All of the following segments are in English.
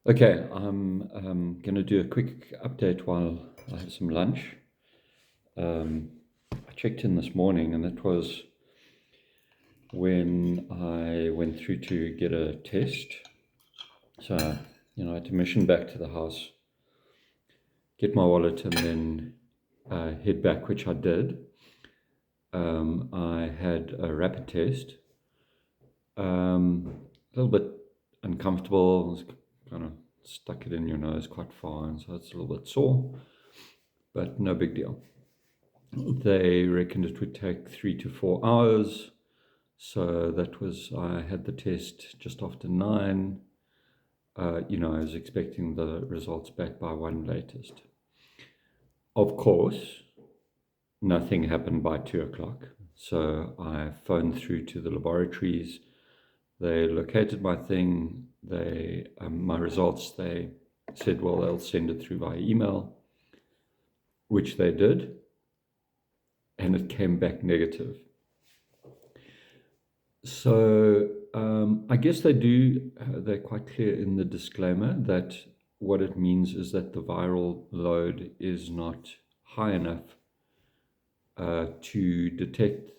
Okay, I'm going to do a quick update while I have some lunch. I checked in this morning, and that was when I went through to get a test. So, I had to mission back to the house, get my wallet, and then head back, which I did. I had a rapid test, a little bit uncomfortable, it's kind of stuck it in your nose quite far, and so it's a little bit sore, but no big deal. They reckoned it would take 3 to 4 hours. So I had the test just after 9. I was expecting the results back by 1 latest. Of course, nothing happened by 2 o'clock. So I phoned through to the laboratories. They located my thing. My results, they said, well, they'll send it through by email, which they did. And it came back negative. So I guess they're quite clear in the disclaimer that what it means is that the viral load is not high enough to detect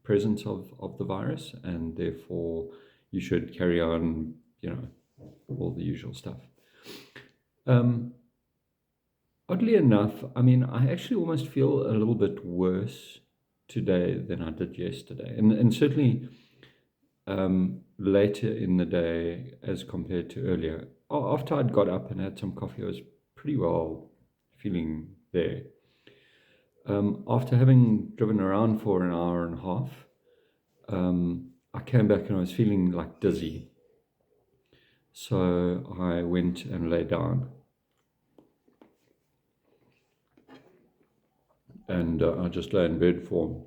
presence of the virus, and therefore you should carry on, all the usual stuff. Oddly enough, I actually almost feel a little bit worse today than I did yesterday, and certainly later in the day as compared to earlier. After I'd got up and had some coffee, I was pretty well feeling there. After having driven around for an hour and a half, I came back and I was feeling like dizzy. So I went and lay down. And I just lay in bed for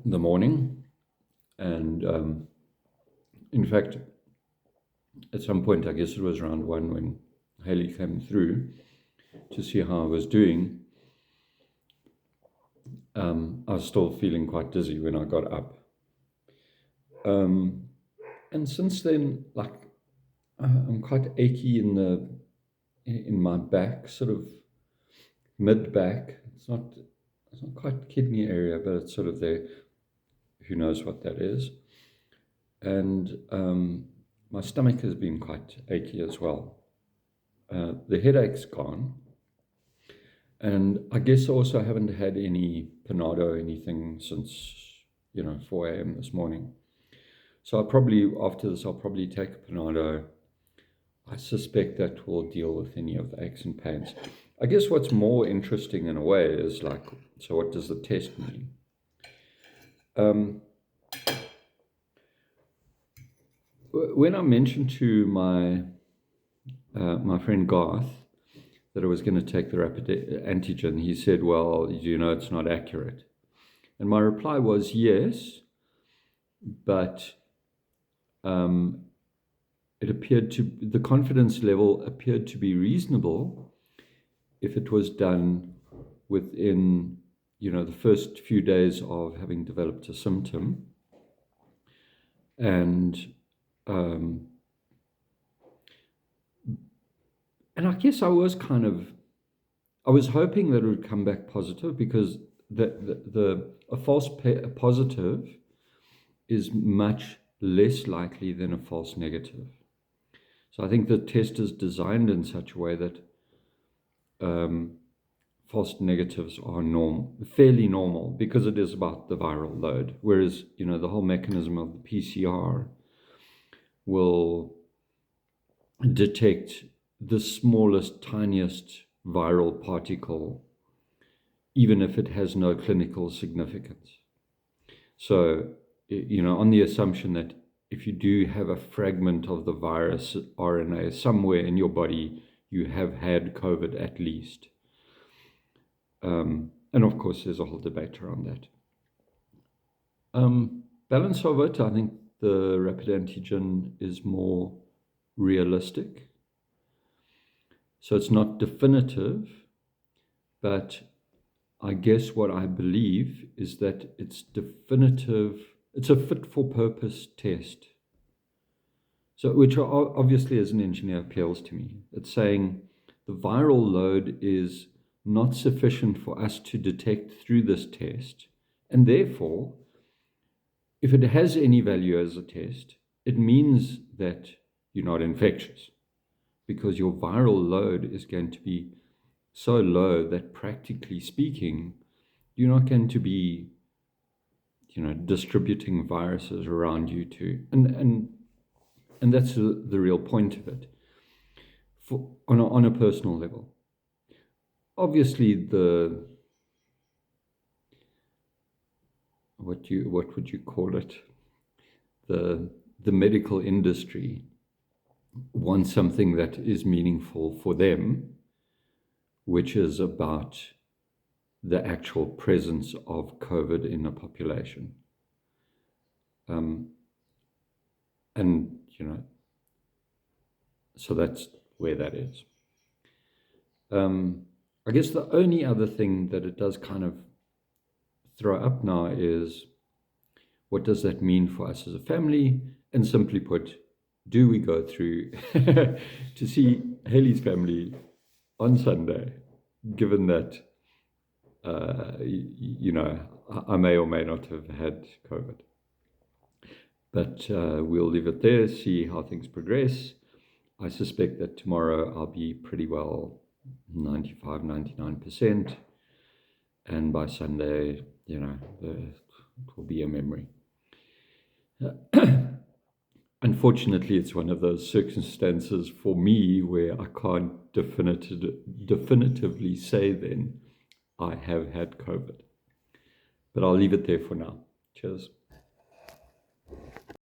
the morning. And in fact, at some point, I guess it was around 1 when Haley came through to see how I was doing. I was still feeling quite dizzy when I got up. And since then, I'm quite achy in my back, sort of mid back. It's not quite kidney area, but it's sort of there. Who knows what that is? And my stomach has been quite achy as well. The headache's gone. And I guess also I haven't had any Panado or anything since, 4 a.m. this morning. So after this, I'll probably take a Panado. I suspect that will deal with any of the aches and pains. I guess what's more interesting in a way is so what does the test mean? When I mentioned to my friend Garth that I was going to take the rapid antigen, he said, well, it's not accurate. And my reply was yes, but the confidence level appeared to be reasonable if it was done within, the first few days of having developed a symptom. And I guess I was hoping that it would come back positive, because a false positive is much less likely than a false negative. So I think the test is designed in such a way that false negatives are fairly normal, because it is about the viral load. Whereas, the whole mechanism of the PCR will detect the smallest, tiniest viral particle, even if it has no clinical significance. So, on the assumption that if you do have a fragment of the virus RNA somewhere in your body, you have had COVID at least. And of course, there's a whole debate around that. Balance of it, I think the rapid antigen is more realistic. So it's not definitive, but I guess what I believe is that it's definitive. It's a fit for purpose test. So, which obviously as an engineer appeals to me. It's saying the viral load is not sufficient for us to detect through this test. And therefore, if it has any value as a test, it means that you're not infectious, because your viral load is going to be so low that, practically speaking, you're not going to be, distributing viruses around you too. And that's the real point of it. On a personal level, obviously what would you call it? The medical industry wants something that is meaningful for them, which is about the actual presence of COVID in a population. And, so that's where that is. I guess the only other thing that it does kind of throw up now is, what does that mean for us as a family? And simply put, do we go through to see Haley's family on Sunday, given that, I may or may not have had COVID? But we'll leave it there, see how things progress. I suspect that tomorrow I'll be pretty well 95, 99%. And by Sunday, it will be a memory. Unfortunately, it's one of those circumstances for me where I can't definitively say then I have had COVID. But I'll leave it there for now. Cheers.